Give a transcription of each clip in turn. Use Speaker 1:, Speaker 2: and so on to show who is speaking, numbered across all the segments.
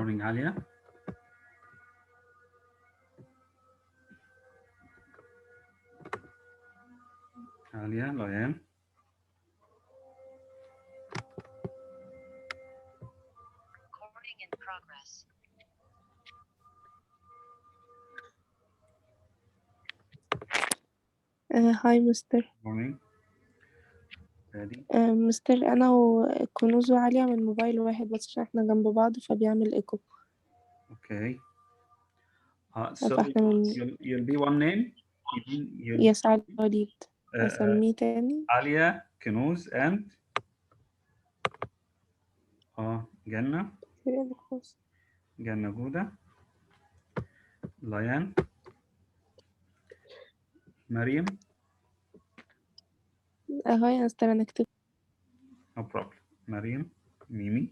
Speaker 1: morning, Alia. Alia, Loyan.
Speaker 2: Recording in progress.
Speaker 3: هاي مستر.
Speaker 1: Morning. Ready?
Speaker 3: مستر أنا وكنوز وعليا من موبايل واحد بس عشان احنا جنب بعض فبيعمل ايكو.
Speaker 1: Okay. So
Speaker 3: فاحنا من
Speaker 1: you'll be one name.
Speaker 3: يس علي وليد. أسميه تاني.
Speaker 1: Alia, Kunuz, and Jannah. Jannah Gouda. Layan. Mariam.
Speaker 3: هاي يا مستر أنا كتبت.
Speaker 1: No problem. Mariam. Mimi.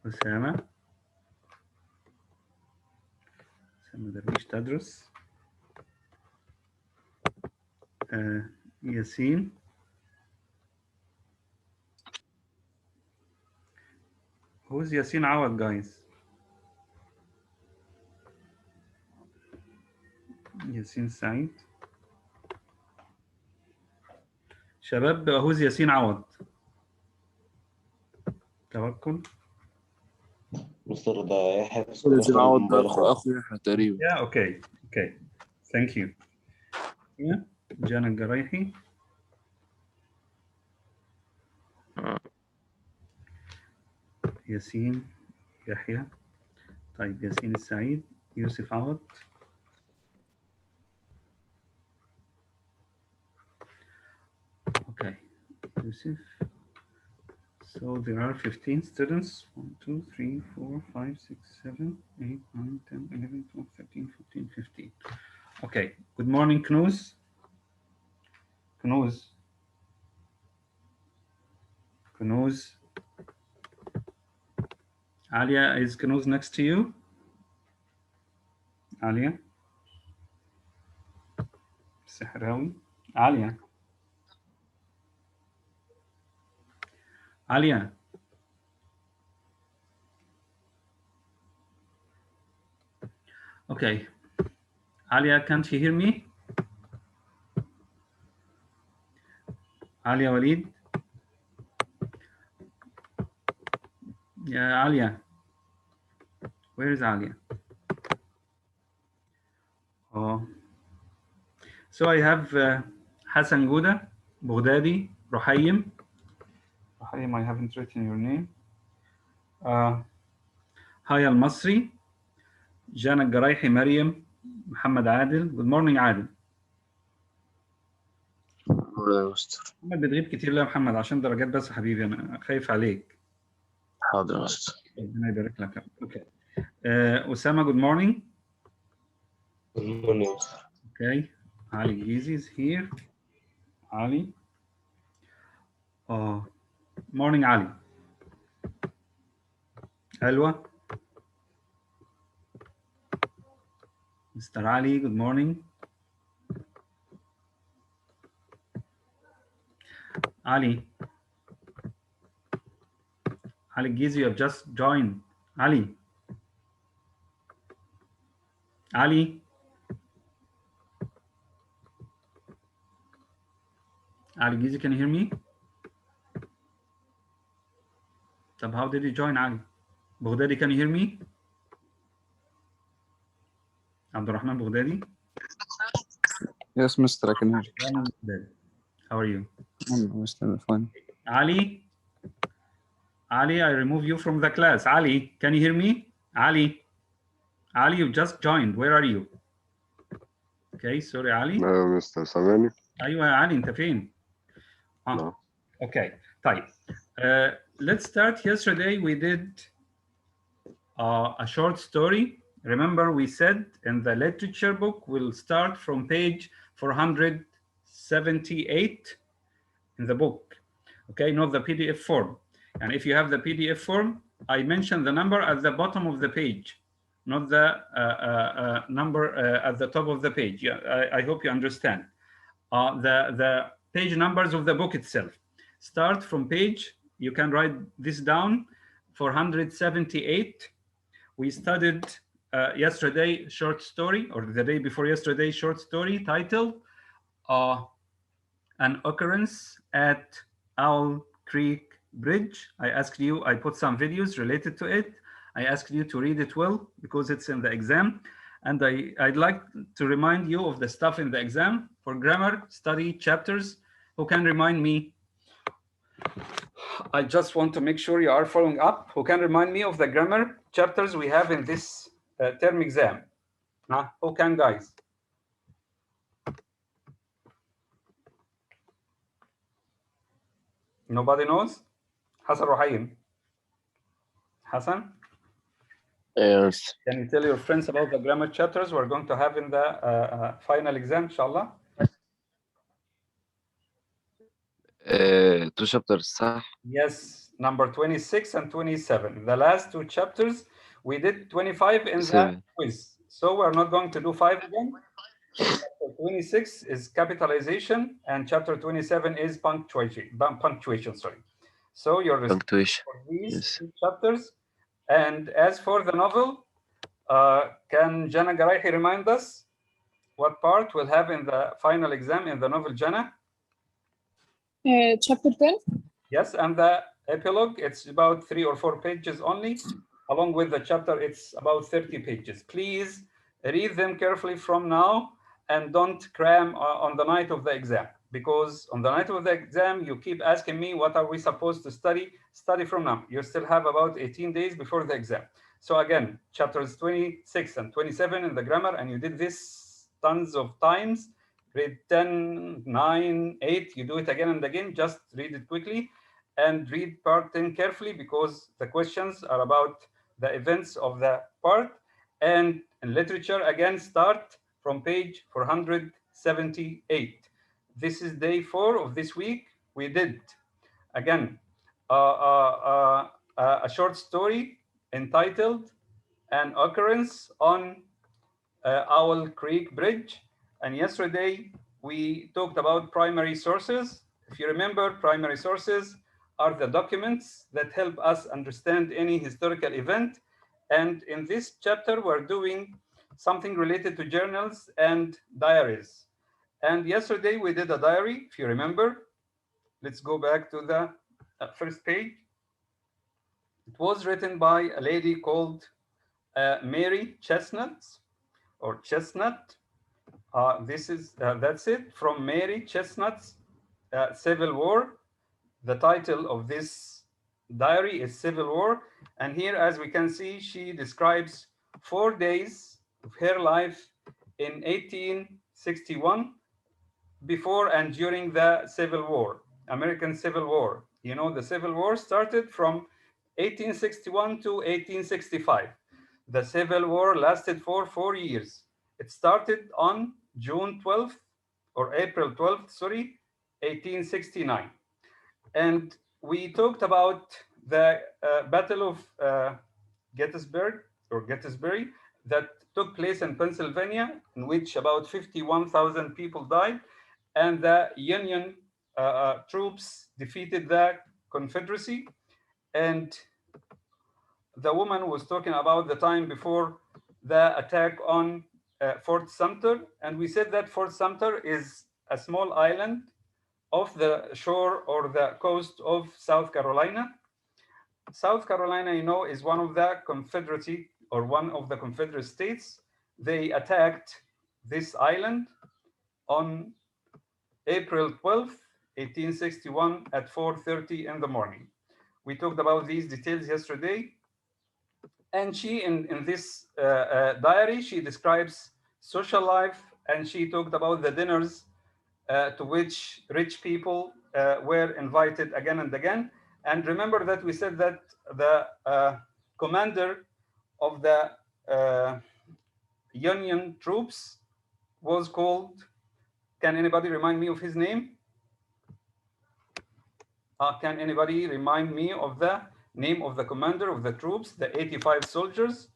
Speaker 1: أسامة. أسامة درويش تدرس. ياسين. Who's Yasin Awad, guys? ياسين سعيد. شباب who's ياسين عوض؟ توكل.
Speaker 4: مستر ده يحيى
Speaker 5: ياسين عوض ده اخوي يحيى تقريبا.
Speaker 1: Yeah, okay. Thank you. Yeah, جانا الجرايحي. ياسين يحيى. طيب ياسين السعيد. يوسف عوض. Okay, Yusuf. So there are 15 students. 1, 2, 3, 4, 5, 6, 7, 8, 9, 10, 11, 12, 13, 14, 15. Okay, good morning, Knuz. Knuz. Knuz. Alia, is Knuz next to you? Alia? Sahrawi? Alia? Alia? Okay. Alia, can't you hear me? Alia Walid? Yeah, Alia. Where is Alia? Oh. So I have Hassan Gouda, Boghdadi, Rohayim. Rohayim, I haven't written your name. Haya Al-Masri, Jana Garayhi, Mariam, Muhammad Adil. Good morning, Adil. محمد بتغيب كتير ليه يا محمد عشان درجات بس يا حبيبي انا خايف عليك.
Speaker 5: حاضر يا مستر.
Speaker 1: ربنا يبارك لك. اوكي. أسامة, good morning.
Speaker 4: Good morning.
Speaker 1: Okay. Ali Gizi is here. Ali. Morning, Ali. Alwa. Mr. Ali, good morning. Ali. Ali Gizi, you have just joined. Ali. Ali. Ali Gizi, can you hear me? So how did you join, Ali? Boghdadi, can you hear me? Abdurrahman Boghdadi?
Speaker 5: Yes, Mr. I can hear you.
Speaker 1: How are you?
Speaker 5: Mr. Fine.
Speaker 1: Ali? Ali, I remove you from the class. Ali, can you hear me? Ali? Ali, you just joined. Where are you? Okay, sorry, Ali.
Speaker 6: No, Mr. سامعني.
Speaker 1: أيوة يا علي أنت فين؟
Speaker 6: No.
Speaker 1: Okay, طيب. Let's start. Yesterday we did a short story. Remember we said in the literature book we'll start from page 478 in the book. Okay, not the PDF form. And if you have the PDF form, I mentioned the number at the bottom of the page, not the number at the top of the page. Yeah, I hope you understand. The page numbers of the book itself. Start from page, you can write this down, 478. We studied yesterday short story, or the day before yesterday short story titled An Occurrence at Owl Creek Bridge. I put some videos related to it. I asked you to read it well because it's in the exam. And I'd like to remind you of the stuff in the exam. For grammar, study chapters. Who can remind me? I just want to make sure you are following up. Who can remind me of the grammar chapters we have in this term exam? Who can, guys? Nobody knows? Hassan Rohaim. Hassan?
Speaker 4: Yes.
Speaker 1: Can you tell your friends about the grammar chapters we're going to have in the final exam, inshallah?
Speaker 5: 2 chapters صح؟
Speaker 1: Yes, number 26 and 27. The last two chapters, we did 25 in the
Speaker 5: 7.
Speaker 1: quiz. So we're not going to do 5 again. Chapter 26 is capitalization, and chapter 27 is punctuation. Sorry. So you're
Speaker 5: Punctuation.
Speaker 1: for these
Speaker 5: Yes.
Speaker 1: two chapters. And as for the novel, can Jana Garaihi remind us what part we'll have in the final exam in the novel, Jana?
Speaker 7: Chapter 10.
Speaker 1: Yes, and the epilogue, it's about 3 or 4 pages only. Along with the chapter, it's about 30 pages. Please read them carefully from now and don't cram on the night of the exam, because on the night of the exam, you keep asking me, what are we supposed to study? Study from now. You still have about 18 days before the exam. So again, chapters 26 and 27 in the grammar, and you did this tons of times. Grade 10, 9, 8, you do it again and again. Just read it quickly and read part 10 carefully, because the questions are about the events of the part. And in literature, again, start from page 478. This is day 4 of this week. We did, again, a short story entitled An Occurrence on Owl Creek Bridge. And yesterday, we talked about primary sources. If you remember, primary sources are the documents that help us understand any historical event. And in this chapter, we're doing something related to journals and diaries. And yesterday, we did a diary, if you remember. Let's go back to the first page. It was written by a lady called Mary Chestnut, or Chestnut. That's it, from Mary Chestnut's Civil War. The title of this diary is Civil War. And here, as we can see, she describes 4 days of her life in 1861, before and during the Civil War, American Civil War. You know, the Civil War started from 1861 to 1865. The Civil War lasted for 4 years. It started on June 12th, or April 12th, sorry, 1869. And we talked about the Battle of Gettysburg, or Gettysbury, that took place in Pennsylvania, in which about 51,000 people died, and the Union troops defeated the Confederacy. And the woman was talking about the time before the attack on Fort Sumter. And we said that Fort Sumter is a small island off the shore or the coast of South Carolina. South Carolina, you know, is one of the Confederacy, or one of the Confederate states. They attacked this island on April 12th, 1861 at 4:30 in the morning. We talked about these details yesterday. And she, in this diary, she describes social life, and she talked about the dinners to which rich people were invited again and again. And remember that we said that the commander of the Union troops was called, can anybody remind me of his name? Can anybody remind me of the name of the commander of the troops, the 85 soldiers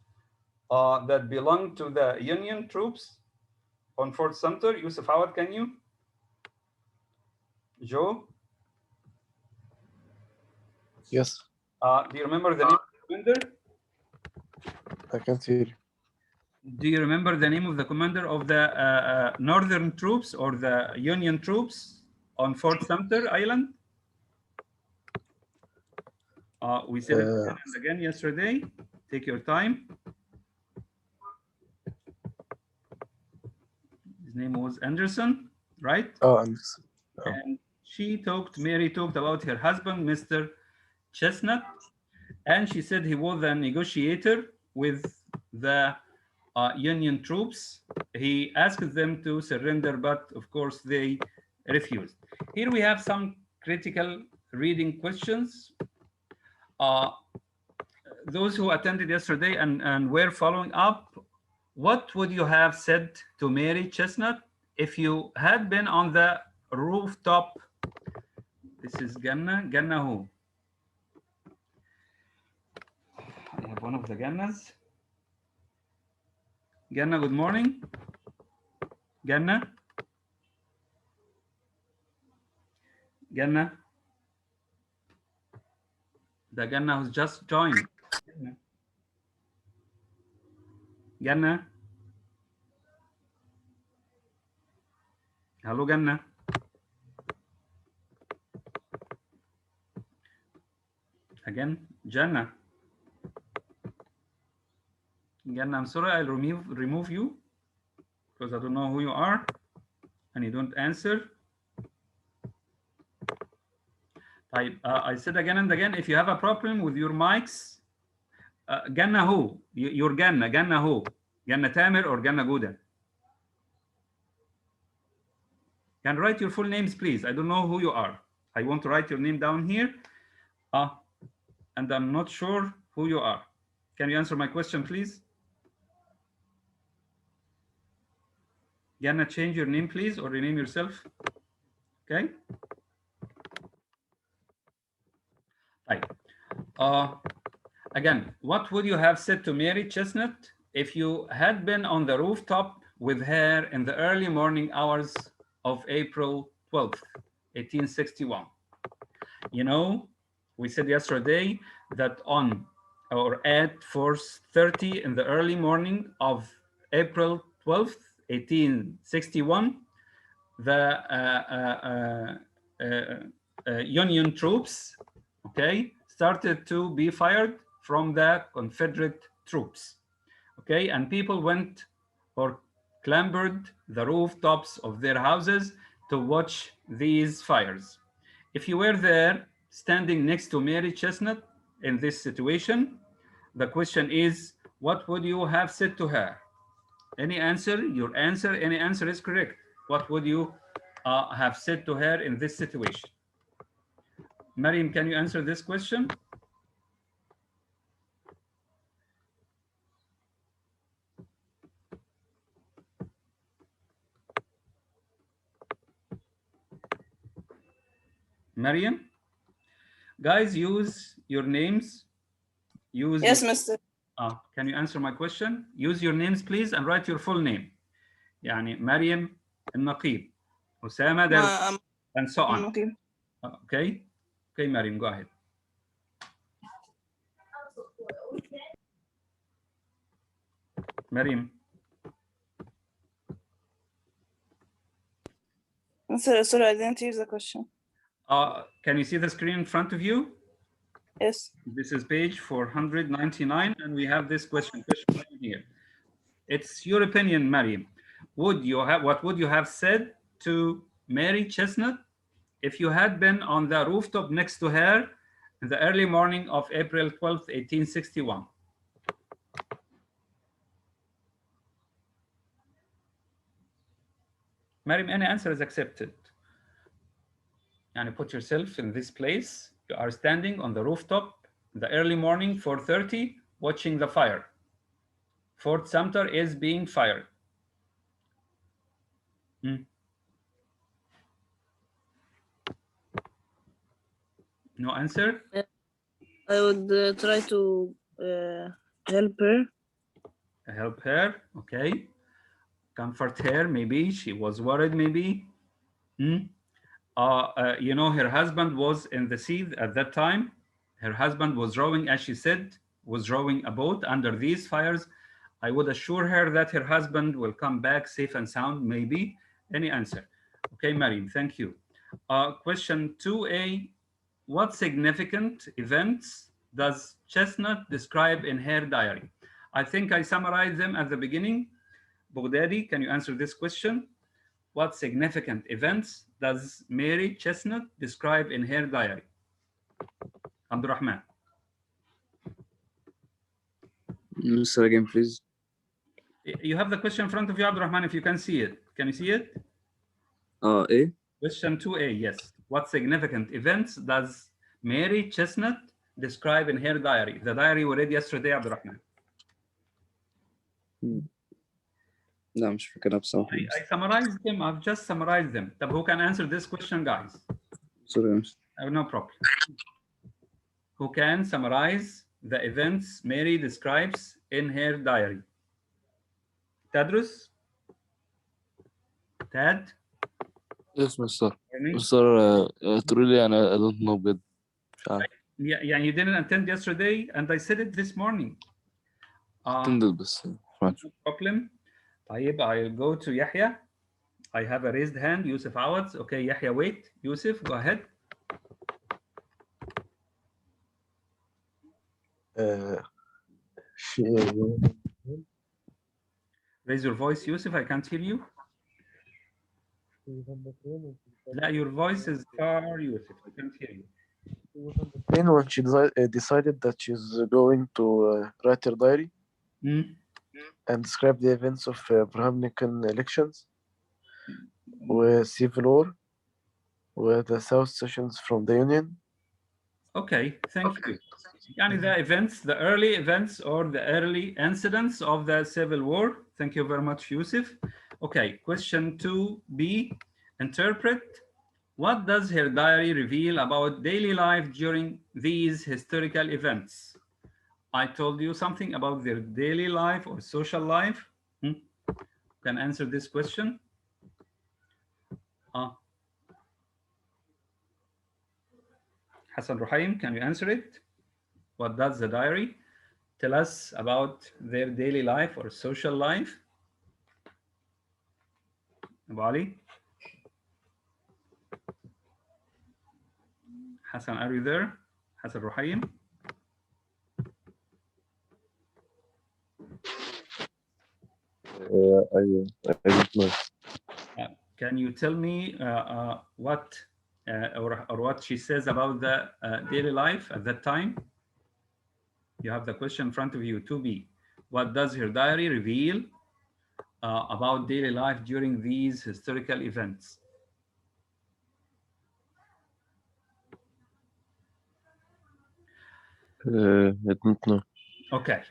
Speaker 1: that belonged to the Union troops on Fort Sumter? Yusuf Awad, can you? Joe?
Speaker 8: Yes.
Speaker 1: Do you remember the name of the commander?
Speaker 5: I can't hear you.
Speaker 1: Do you remember the name of the commander of the northern troops or the Union troops on Fort Sumter Island? We said it again and again yesterday. Take your time. His name was Anderson, right?
Speaker 5: Oh, Anderson. Oh.
Speaker 1: And Mary talked about her husband, Mr. Chestnut, and she said he was a negotiator with the Union troops. He asked them to surrender, but of course they refused. Here we have some critical reading questions. Those who attended yesterday and were following up, what would you have said to Mary Chestnut if you had been on the rooftop? This is Ganna. Ganna who? I have one of the Gannas. Ganna, good morning. Ganna? Ganna? The Ganna who's just joined. Ganna? Hello, Ganna. Again, Janna. Ganna, I'm sorry, I'll remove you because I don't know who you are and you don't answer. I said again and again, if you have a problem with your mics, Ganna who? You're Ganna. Ganna who? Ganna Tamer or Ganna Gouda? Can write your full names, please. I don't know who you are. I want to write your name down here. And I'm not sure who you are. Can you answer my question, please? Ganna, change your name, please, or rename yourself. Okay. Right. Again, what would you have said to Mary Chestnut if you had been on the rooftop with her in the early morning hours of April 12th, 1861? You know, we said yesterday that on or at 4:30 in the early morning of April 12th, 1861, the Union troops, okay, started to be fired from the Confederate troops, okay, and people went or clambered the rooftops of their houses to watch these fires. If you were there standing next to Mary Chestnut in this situation, the question is, what would you have said to her? Any answer? Your answer, any answer is correct. What would you have said to her in this situation? Mariam, can you answer this question? Mariam? Guys, use your names.
Speaker 7: Yes, Mr.
Speaker 1: Can you answer my question? Use your names, please, and write your full name. يعني مريم النقيب, Osama, and so on. Okay. Okay, Mariam, go ahead. Mariam.
Speaker 7: Sorry, I didn't hear the question.
Speaker 1: Can you see the screen in front of you?
Speaker 7: Yes.
Speaker 1: This is page 499, and we have this question here. It's your opinion, Mariam. What would you have said to Mary Chestnut if you had been on the rooftop next to her in the early morning of April 12th, 1861? Mariam, any answer is accepted. And put yourself in this place. You are standing on the rooftop in the early morning, 4:30, watching the fire. Fort Sumter is being fired. No answer?
Speaker 7: I would try to help her.
Speaker 1: Help her, okay. Comfort her, maybe. She was worried, maybe. You know, her husband was in the sea at that time. Her husband was rowing, as she said, was rowing a boat under these fires, I would assure her that her husband will come back safe and sound, maybe. Any answer? Okay, Mariam, thank you. Question 2A, what significant events does Chestnut describe in her diary? I think I summarized them at the beginning. Bogdadi, can you answer this question? What significant events does Mary Chestnut describe in her diary? Abdurrahman.
Speaker 5: Mr. again, please.
Speaker 1: You have the question in front of you, Abdurrahman, if you can see it. Can you see it?
Speaker 5: A.
Speaker 1: Question 2A, yes. What significant events does Mary Chestnut describe in her diary? The diary we read yesterday, Abdurrahman.
Speaker 5: لا مش فاكرها بصراحة.
Speaker 1: I summarized them. I've just summarized them. طب who can answer this question, guys?
Speaker 5: Sorry.
Speaker 1: No problem. Who can summarize the events Mary describes in her diary? Tadrus? Tad?
Speaker 4: Yes, Mr.
Speaker 1: Hear me?
Speaker 4: Mr. Truly, I don't know بجد. مش عارف.
Speaker 1: Yeah, you didn't attend yesterday, and I said it this morning.
Speaker 4: Attended بس.
Speaker 1: No problem. طيب, I'll go to Yahya. I have a raised hand. Yusuf Awadz. Okay, Yahya, wait. Yusuf, go ahead. Raise your voice, Yusuf. I can't hear you. لا, your voice is far, Yusuf. I can't hear you.
Speaker 8: When she decided that she's going to write her diary and describe the events of Abraham Lincoln elections, with Civil War, with the South sections from the Union.
Speaker 1: Okay, thank you. Yani the events, the early events or the early incidents of the Civil War. Thank you very much, Yusuf. Okay, question 2B. Interpret. What does her diary reveal about daily life during these historical events? I told you something about their daily life or social life. Can answer this question? Hassan Ruhaim, can you answer it? What does the diary tell us about their daily life or social life? Abu Ali? Hassan, are you there? Hassan Ruhaim?
Speaker 6: I don't know.
Speaker 1: Can you tell me what or what she says about the daily life at that time? You have the question in front of you, 2B. What does her diary reveal about daily life during these historical events?
Speaker 6: I don't know.
Speaker 1: Okay.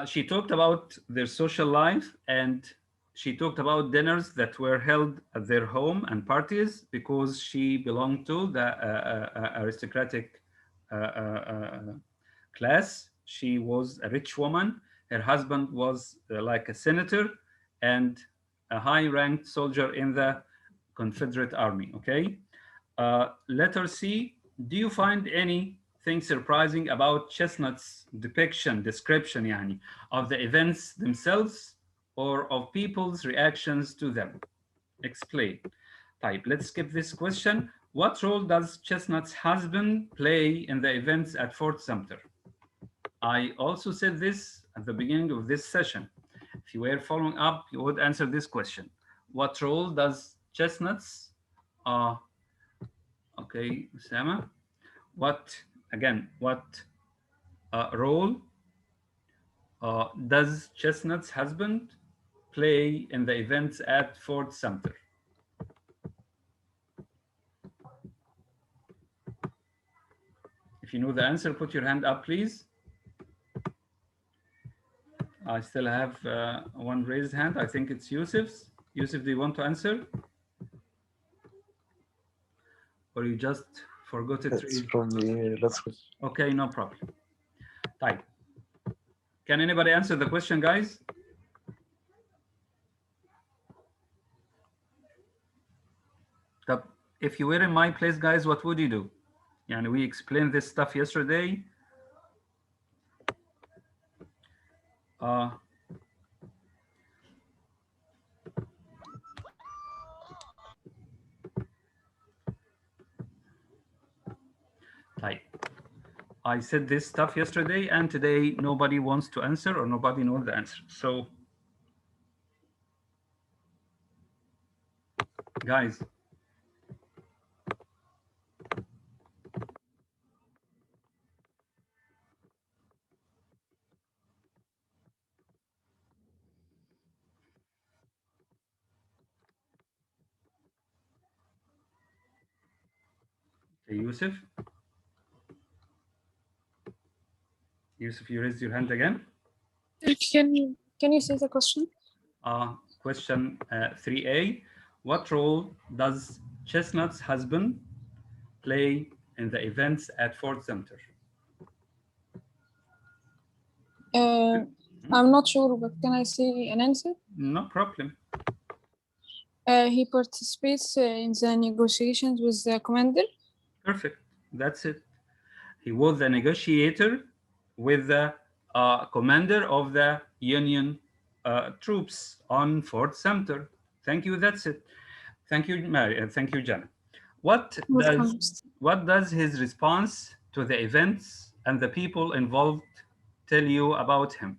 Speaker 1: She talked about their social life, and she talked about dinners that were held at their home and parties because she belonged to the aristocratic class. She was a rich woman. Her husband was like a senator and a high-ranked soldier in the Confederate Army. Okay. Letter C. Do you find anything surprising about Chestnut's description يعني, of the events themselves or of people's reactions to them? Explain. Type. Let's skip this question. What role does Chestnut's husband play in the events at Fort Sumter? I also said this at the beginning of this session. If you were following up, you would answer this question. What role does Chestnut's okay, Usama. What role does Chestnut's husband play in the events at Fort Sumter? If you know the answer, put your hand up, please. I still have one raised hand. I think it's Yusuf's. Yusuf, do you want to answer? Or you just forgot it?
Speaker 8: It's from the last question.
Speaker 1: Okay, no problem. Type. Can anybody answer the question, guys? If you were in my place, guys, what would you do? Yani we explained this stuff yesterday. Uh, طيب. I said this stuff yesterday, and today nobody wants to answer or nobody knows the answer. So, guys, okay, Yusuf, you raised your hand again.
Speaker 9: Can you say the question?
Speaker 1: Question 3A. What role does Chestnut's husband play in the events at Ford Center?
Speaker 9: I'm not sure, but can I say an answer?
Speaker 1: No problem.
Speaker 9: He participates in the negotiations with the commander.
Speaker 1: Perfect. That's it. He was the negotiator with the commander of the Union troops on Fort Sumter. Thank you. That's it. Thank you, Mary. Thank you, Jana. What does his response to the events and the people involved tell you about him?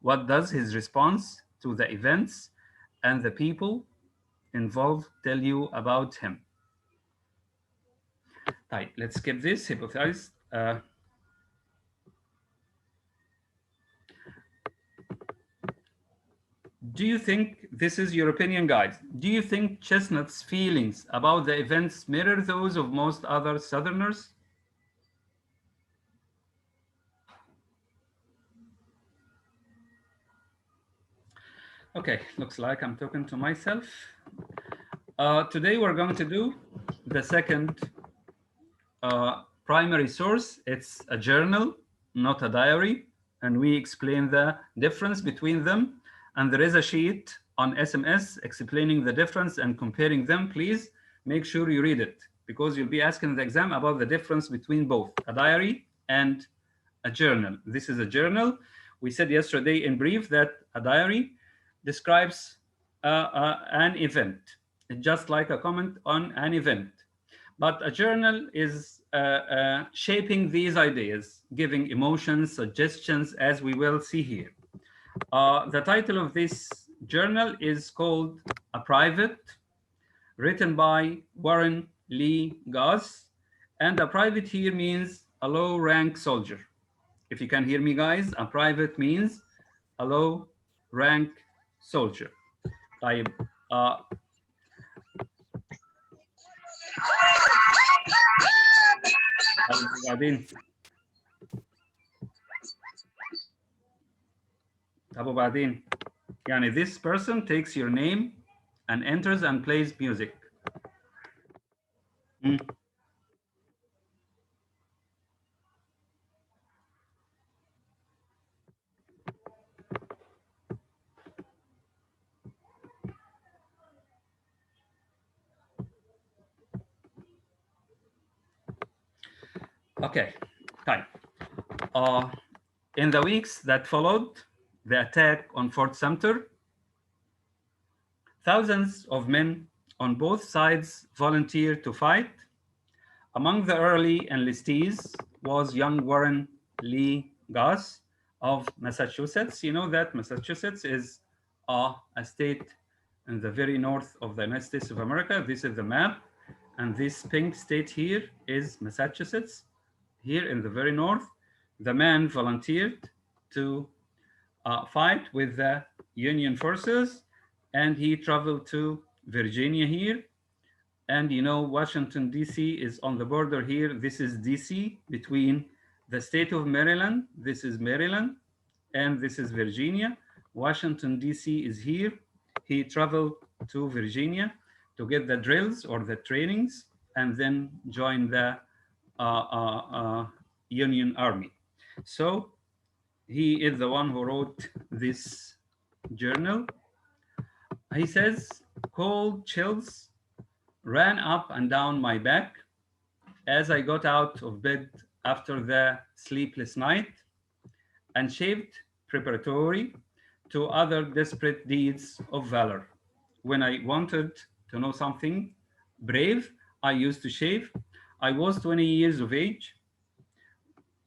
Speaker 1: What does his response to the events and the people involved tell you about him? Right, let's skip this. Hypothesize. Do you think, this is your opinion, guys, do you think Chestnut's feelings about the events mirror those of most other Southerners? Okay, looks like I'm talking to myself. Today we're going to do the second primary source. It's a journal, not a diary, and we explain the difference between them. And there is a sheet on SMS explaining the difference and comparing them. Please make sure you read it, because you'll be asking the exam about the difference between both a diary and a journal. This is a journal. We said yesterday in brief that a diary describes an event, just like a comment on an event. But a journal is shaping these ideas, giving emotions, suggestions, as we will see here. The title of this journal is called A Private, written by Warren Lee Goss. And a private here means a low rank soldier. If you can hear me, guys, a private means a low rank soldier. طيب وبعدين يعني this person takes your name and enters and plays music. Okay, fine. In the weeks that followed the attack on Fort Sumter, thousands of men on both sides volunteered to fight. Among the early enlistees was young Warren Lee Goss of Massachusetts. You know that Massachusetts is a state in the very north of the United States of America. This is the map, and this pink state here is Massachusetts. Here in the very north, the man volunteered to fight with the Union forces, and he traveled to Virginia here. And you know, Washington, D.C. is on the border here. This is D.C. between the state of Maryland. This is Maryland, and this is Virginia. Washington, D.C. is here. He traveled to Virginia to get the drills or the trainings, and then join the Union Army. So he is the one who wrote this journal. He says, cold chills ran up and down my back as I got out of bed after the sleepless night and shaved preparatory to other desperate deeds of valor. When I wanted to know something brave, I used to shave. I was 20 years of age,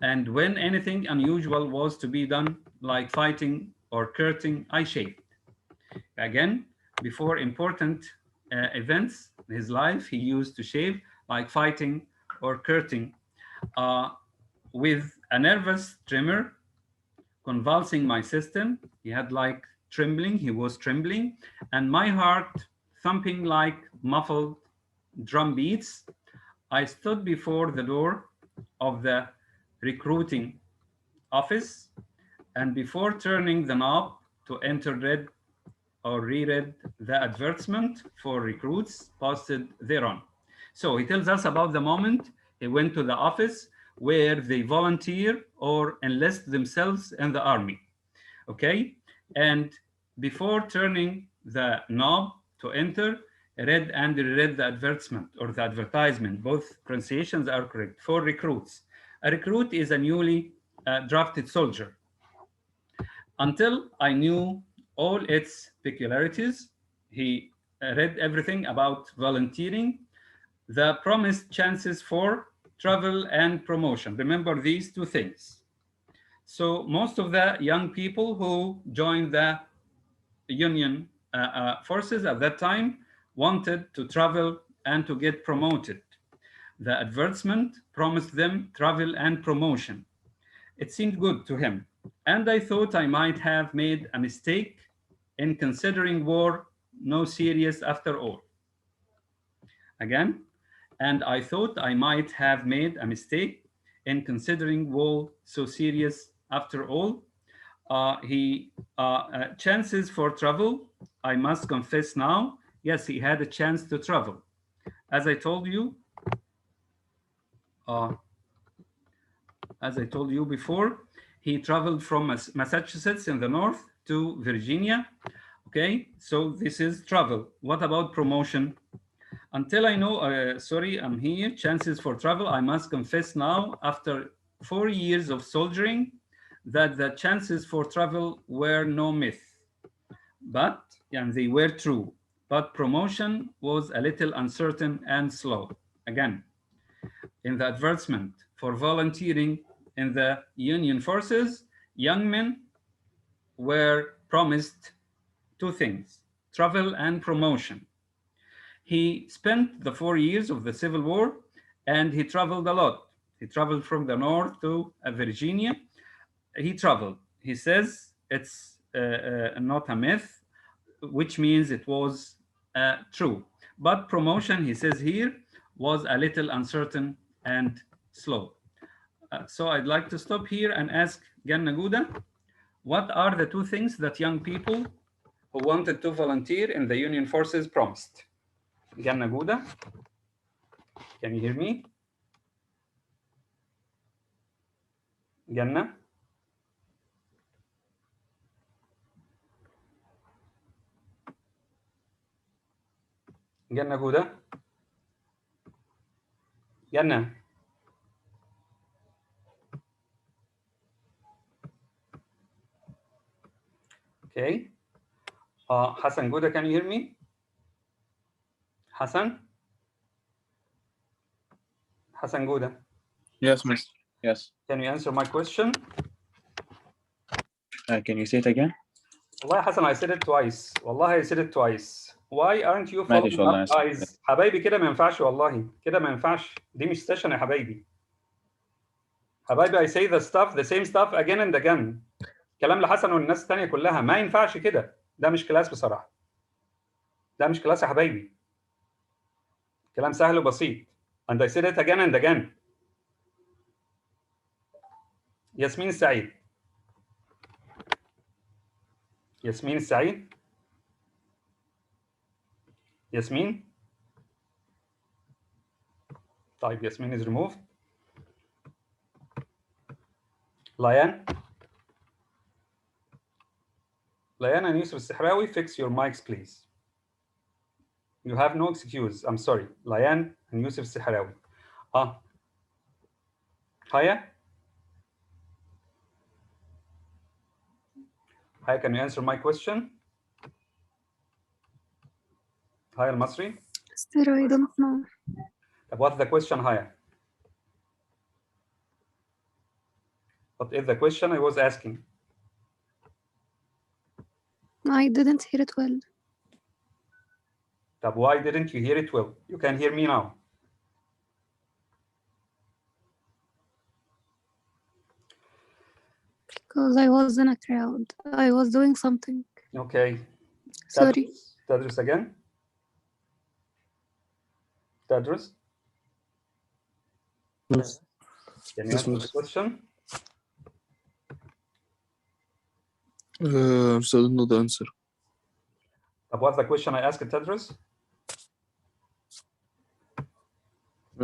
Speaker 1: and when anything unusual was to be done, like fighting or courting, I shaved. Again, before important events in his life, he used to shave, like fighting or courting, with a nervous tremor convulsing my system. He had like trembling, he was trembling, and my heart thumping like muffled drum beats. I stood before the door of the recruiting office, and before turning the knob to enter, read or reread the advertisement for recruits posted thereon. So he tells us about the moment he went to the office where they volunteer or enlist themselves in the army. Okay, and before turning the knob to enter, read and reread the advertisement or the advertisement. Both pronunciations are correct. For recruits, a recruit is a newly drafted soldier. Until I knew all its peculiarities, he read everything about volunteering, the promised chances for travel and promotion. Remember these two things. So most of the young people who joined the Union forces at that time wanted to travel and to get promoted. The advertisement promised them travel and promotion. It seemed good to him, and I thought I might have made a mistake in considering war no serious after all. Again, and I thought I might have made a mistake in considering war so serious after all. Chances for travel, I must confess now, yes, he had a chance to travel. As I told you, before, he traveled from Massachusetts in the north to Virginia. Okay, so this is travel. What about promotion? Until I know, sorry, I'm here. Chances for travel, I must confess now, after 4 years of soldiering, that the chances for travel were no myth, but they were true. But promotion was a little uncertain and slow. Again, in the advertisement for volunteering in the Union forces, young men were promised two things: travel and promotion. He spent the 4 years of the Civil War, and he traveled a lot. He traveled from the north to Virginia. He traveled. He says it's not a myth, which means it was true. But promotion, he says here, was a little uncertain and slow. So I'd like to stop here and ask Ganna Gouda, what are the two things that young people who wanted to volunteer in the Union forces promised? Ganna Gouda, can you hear me? Ganna? Ganna Gouda? Ganna? Okay. Hassan Gouda, can you hear me? Hassan? Hassan Gouda.
Speaker 5: Yes, miss. Yes.
Speaker 1: Can you answer my question?
Speaker 5: Can you say it again?
Speaker 1: والله Hassan, I said it twice. والله I said it twice. Why aren't you
Speaker 5: معلش
Speaker 1: following
Speaker 5: والله
Speaker 1: up, guys? حبايبي كده ما ينفعش والله. كده ما ينفعش. دي مش سيشن يا حبايبي. حبايبي I say the same stuff again and again. كلام لحسن والناس الثانيه كلها ما ينفعش كده. ده مش كلاس بصراحه. ده مش كلاس يا حبايبي. كلام سهل وبسيط. And I said it again and again. ياسمين السعيد. ياسمين السعيد. ياسمين. طيب ياسمين is removed. Layan. Layan and Yusuf Sihrawi, fix your mics, please. You have no excuse. I'm sorry. Layan and Yusuf Sihrawi. Haya? Hi, can you answer my question? Hi, Al-Masri.
Speaker 9: Sir, I don't know.
Speaker 1: What's the question, Haya? What is the question I was asking?
Speaker 9: I didn't hear it well.
Speaker 1: Why didn't you hear it well? You can hear me now.
Speaker 9: Because I was in a crowd. I was doing something.
Speaker 1: Okay.
Speaker 9: Sorry.
Speaker 1: Tadrus again. Tadrus,
Speaker 4: Yes.
Speaker 1: can you
Speaker 4: Yes,
Speaker 1: answer the
Speaker 4: miss.
Speaker 1: question?
Speaker 4: I still don't know the answer.
Speaker 1: What's the question I asked, Tadrus?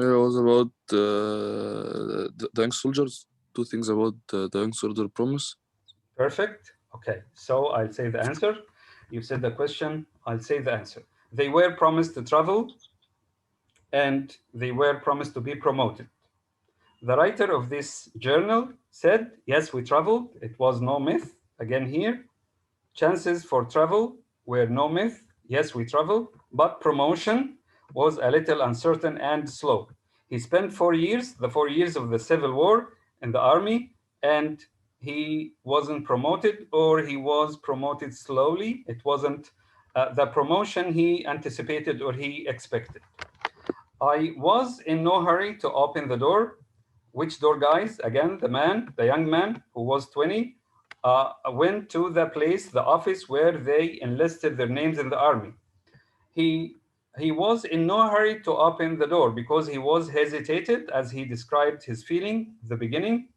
Speaker 4: It was about the young soldiers. Two things about the young soldier promise.
Speaker 1: Perfect. Okay, so I'll say the answer. You said the question, I'll say the answer. They were promised to travel and they were promised to be promoted. The writer of this journal said, yes, we traveled. It was no myth. Again here, chances for travel were no myth. Yes, we traveled, but promotion was a little uncertain and slow. He spent 4 years, the 4 years of the Civil War in the army, and he wasn't promoted, or he was promoted slowly. It wasn't the promotion he anticipated or he expected. I was in no hurry to open the door. Which door, guys? Again, the young man who was 20, went to the place, the office where they enlisted their names in the army. He was in no hurry to open the door because he was hesitated, as he described his feeling at the beginning.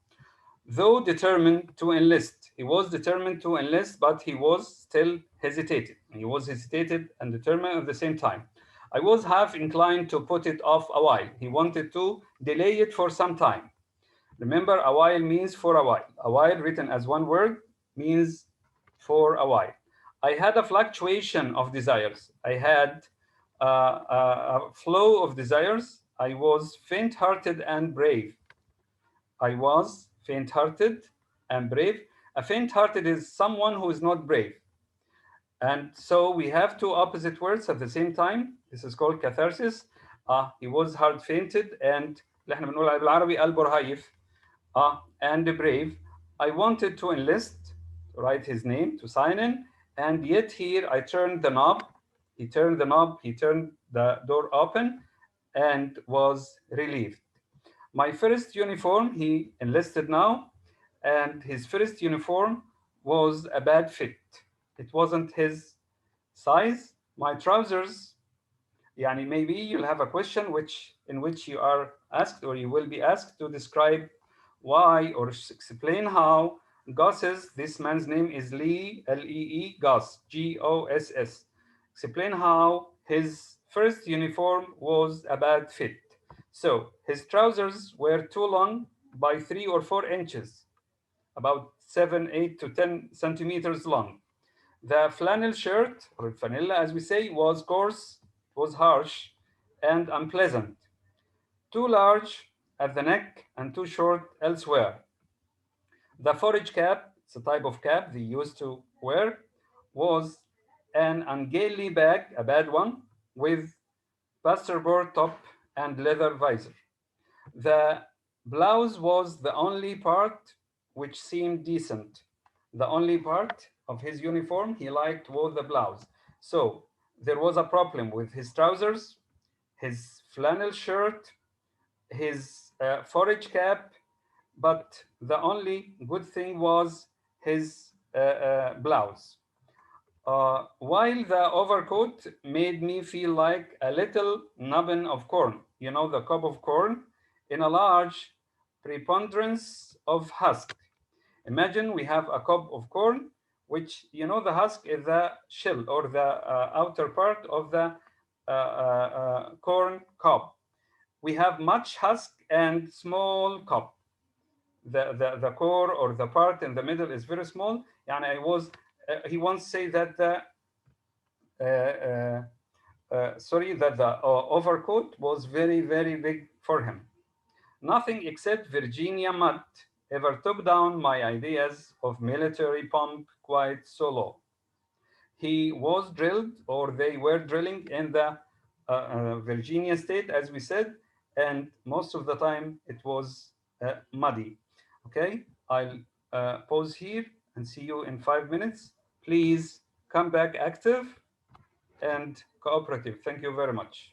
Speaker 1: Though determined to enlist, he was determined to enlist, but he was still hesitated. He was hesitated and determined at the same time. I was half inclined to put it off a while. He wanted to delay it for some time. Remember, a while means for a while. A while written as one word means for a while. I had a fluctuation of desires. I had a flow of desires. I was faint-hearted and brave. I was faint-hearted and brave. A faint-hearted is someone who is not brave. And so we have two opposite words at the same time. This is called catharsis. He was hard-fainted and اللي احنا بنقول عليه بالعربي قلبه رهيف. And brave. I wanted to enlist, to write his name, to sign in, and yet here I turned the knob. He turned the knob, he turned the door open and was relieved. My first uniform, he enlisted now, and his first uniform was a bad fit. It wasn't his size. My trousers, yani maybe you'll have a question in which you are asked, or you will be asked to describe why or explain how Goss's, this man's name is Lee, L-E-E, Goss, G-O-S-S. Explain how his first uniform was a bad fit. So his trousers were too long by 3 or 4 inches, about 7, 8 to 10 centimeters long. The flannel shirt, or vanilla as we say, was coarse, was harsh, and unpleasant. Too large at the neck and too short elsewhere. The forage cap, it's a type of cap they used to wear, was an ungainly bag, a bad one, with plasterboard top and leather visor. The blouse was the only part which seemed decent. The only part of his uniform he liked was the blouse. So there was a problem with his trousers, his flannel shirt, his forage cap, but the only good thing was his blouse. While the overcoat made me feel like a little nubbin of corn, you know, the cob of corn, in a large preponderance of husk. Imagine we have a cob of corn, which, you know, the husk is the shell or the outer part of the corn cob. We have much husk and small cob. The core or the part in the middle is very small. And he once said that the overcoat was very, very big for him. Nothing except Virginia mud ever took down my ideas of military pomp quite so low. He was drilled, or they were drilling in the Virginia state, as we said, and most of the time it was muddy. Okay, I'll pause here and see you in 5 minutes. Please come back active and cooperative. Thank you very much.